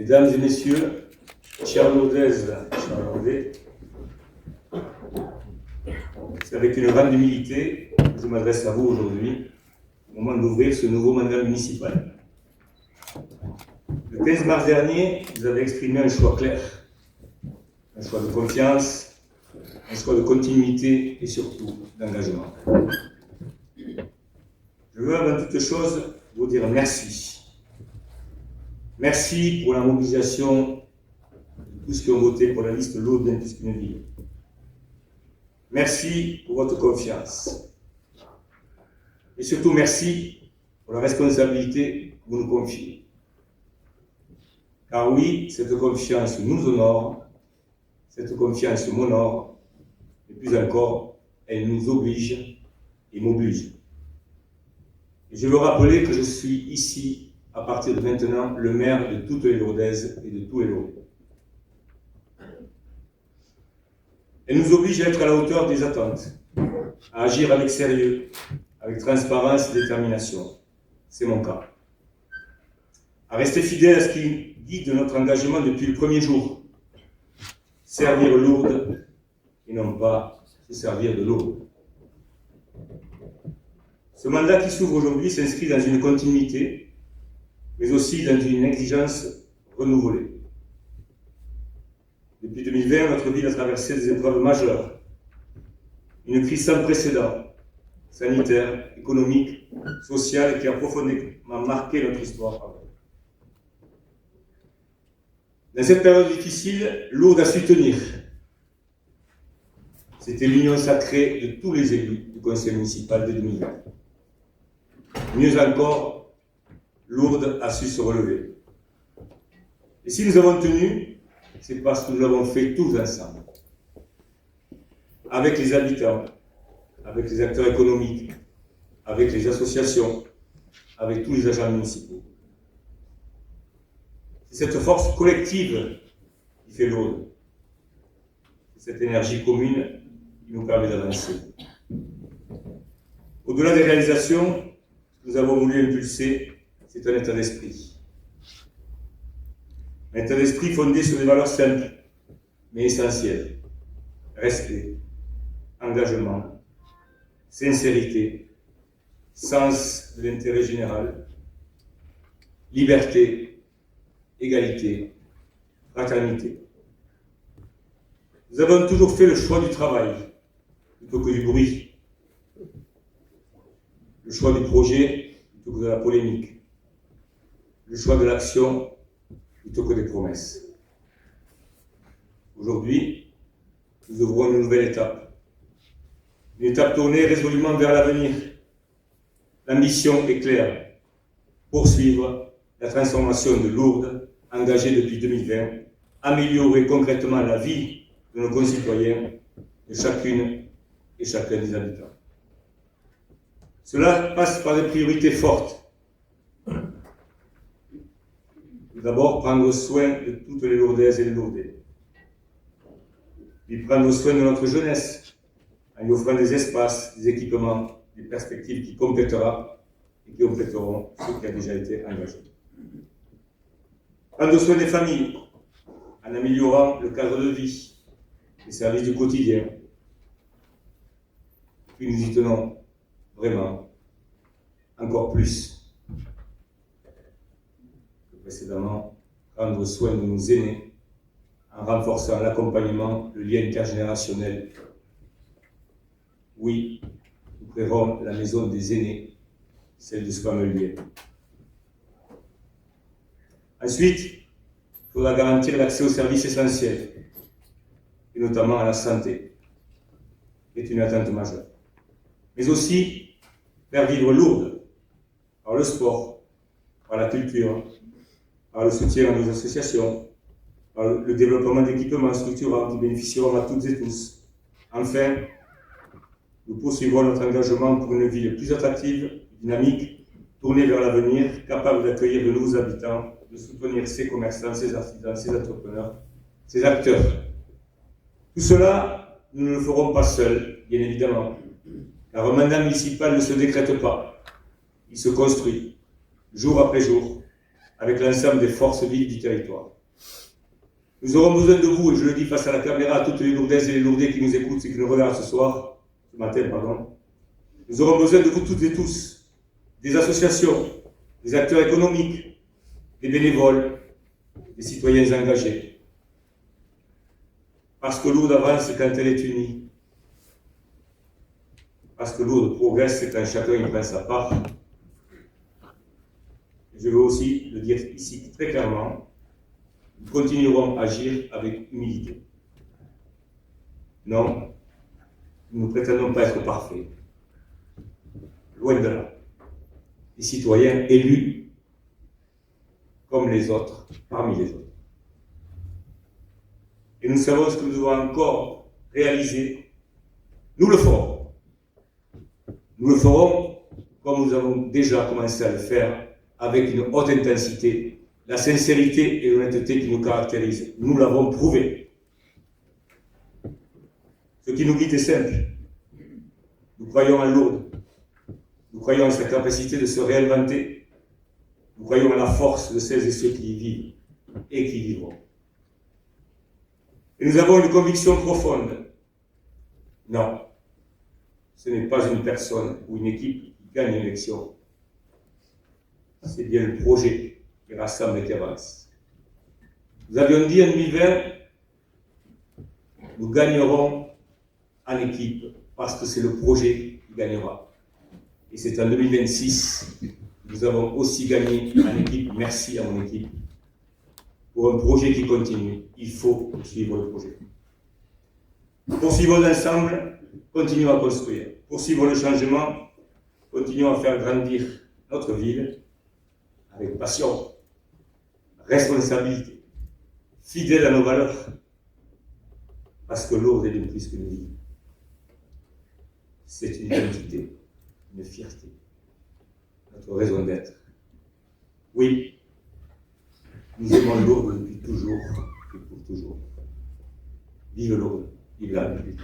Mesdames et messieurs, chers Lourdaises, chers Lourdais, c'est avec une grande humilité que je m'adresse à vous aujourd'hui, au moment d'ouvrir ce nouveau mandat municipal. Le 15 mars dernier, vous avez exprimé un choix clair, un choix de confiance, un choix de continuité et surtout d'engagement. Je veux avant toute chose vous dire merci. Merci pour la mobilisation de tous qui ont voté pour la liste Lourdes bien plus qu'une ville. Merci pour votre confiance. Et surtout, merci pour la responsabilité que vous nous confiez. Car oui, cette confiance nous honore, cette confiance m'honore, et plus encore, elle nous oblige et m'oblige. Et je veux rappeler que je suis ici, à partir de maintenant, le maire de toutes les Lourdaises et de tous les Lourdais. Elle nous oblige à être à la hauteur des attentes, à agir avec sérieux, avec transparence et détermination. C'est mon cas. À rester fidèle à ce qui guide notre engagement depuis le premier jour. Servir Lourdes et non pas se servir de Lourdes. Ce mandat qui s'ouvre aujourd'hui s'inscrit dans une continuité, mais aussi dans une exigence renouvelée. Depuis 2020, notre ville a traversé des épreuves majeures. Une crise sans précédent, sanitaire, économique, sociale, qui a profondément marqué notre histoire. Dans cette période difficile, Lourdes a su tenir. C'était l'union sacrée de tous les élus du conseil municipal de 2020. Mieux encore, Lourdes a su se relever. Et si nous avons tenu, c'est parce que nous l'avons fait tous ensemble. Avec les habitants, avec les acteurs économiques, avec les associations, avec tous les agents municipaux. C'est cette force collective qui fait Lourdes. C'est cette énergie commune qui nous permet d'avancer. Au-delà des réalisations, ce que nous avons voulu impulser, c'est un état d'esprit. Un état d'esprit fondé sur des valeurs simples, mais essentielles. Respect, engagement, sincérité, sens de l'intérêt général, liberté, égalité, fraternité. Nous avons toujours fait le choix du travail, plutôt que du bruit. Le choix du projet, plutôt que de la polémique. Le choix de l'action, plutôt que des promesses. Aujourd'hui, nous ouvrons une nouvelle étape. Une étape tournée résolument vers l'avenir. L'ambition est claire. Poursuivre la transformation de Lourdes, engagée depuis 2020, améliorer concrètement la vie de nos concitoyens, de chacune et chacun des habitants. Cela passe par des priorités fortes. D'abord, prendre soin de toutes les Lourdaises et les Lourdais. Puis prendre soin de notre jeunesse, en lui offrant des espaces, des équipements, des perspectives qui compléteront ce qui a déjà été engagé. Prendre soin des familles, en améliorant le cadre de vie, les services du quotidien. Puis nous y tenons vraiment encore plus que précédemment, prendre soin de nos aînés en renforçant l'accompagnement, le lien intergénérationnel. Oui, nous créerons la maison des aînés, celle de ce fameux lien. Ensuite, il faudra garantir l'accès aux services essentiels, et notamment à la santé, qui est une attente majeure. Mais aussi, faire vivre Lourdes par le sport, par la culture, par le soutien à nos associations, par le développement d'équipements structurants qui bénéficieront à toutes et tous. Enfin, nous poursuivrons notre engagement pour une ville plus attractive, dynamique, tournée vers l'avenir, capable d'accueillir de nouveaux habitants, de soutenir ses commerçants, ses artisans, ses entrepreneurs, ses acteurs. Tout cela, nous ne le ferons pas seuls, bien évidemment, car un mandat municipal ne se décrète pas, il se construit, jour après jour, avec l'ensemble des forces vives du territoire. Nous aurons besoin de vous, et je le dis face à la caméra à toutes les Lourdaises et les Lourdais qui nous écoutent et qui nous regardent ce matin, pardon. Nous aurons besoin de vous toutes et tous, des associations, des acteurs économiques, des bénévoles, des citoyens engagés. Parce que Lourdes avance quand elle est unie. Parce que Lourdes progresse quand chacun y prend sa part. Je veux aussi le dire ici très clairement, nous continuerons à agir avec humilité. Non, nous ne prétendons pas être parfaits. Loin de là. Les citoyens élus comme les autres, parmi les autres. Et nous savons ce que nous devons encore réaliser. Nous le ferons. Nous le ferons comme nous avons déjà commencé à le faire, avec une haute intensité, la sincérité et l'honnêteté qui nous caractérisent. Nous l'avons prouvé. Ce qui nous guide est simple. Nous croyons en Lourdes. Nous croyons en sa capacité de se réinventer. Nous croyons en la force de celles et ceux qui y vivent et qui y vivront. Et nous avons une conviction profonde. Non, ce n'est pas une personne ou une équipe qui gagne l'élection. C'est bien le projet qui rassemble et qui avance. Nous avions dit en 2020, nous gagnerons en équipe parce que c'est le projet qui gagnera. Et c'est en 2026, nous avons aussi gagné en équipe, merci à mon équipe, pour un projet qui continue. Il faut poursuivre le projet. Poursuivons ensemble, continuons à construire. Poursuivons le changement, continuons à faire grandir notre ville avec passion, responsabilité, fidèle à nos valeurs, parce que Lourdes est bien plus qu'une ville. C'est une identité, une fierté, notre raison d'être. Oui, nous aimons Lourdes depuis toujours et pour toujours. Vive Lourdes, vive la République.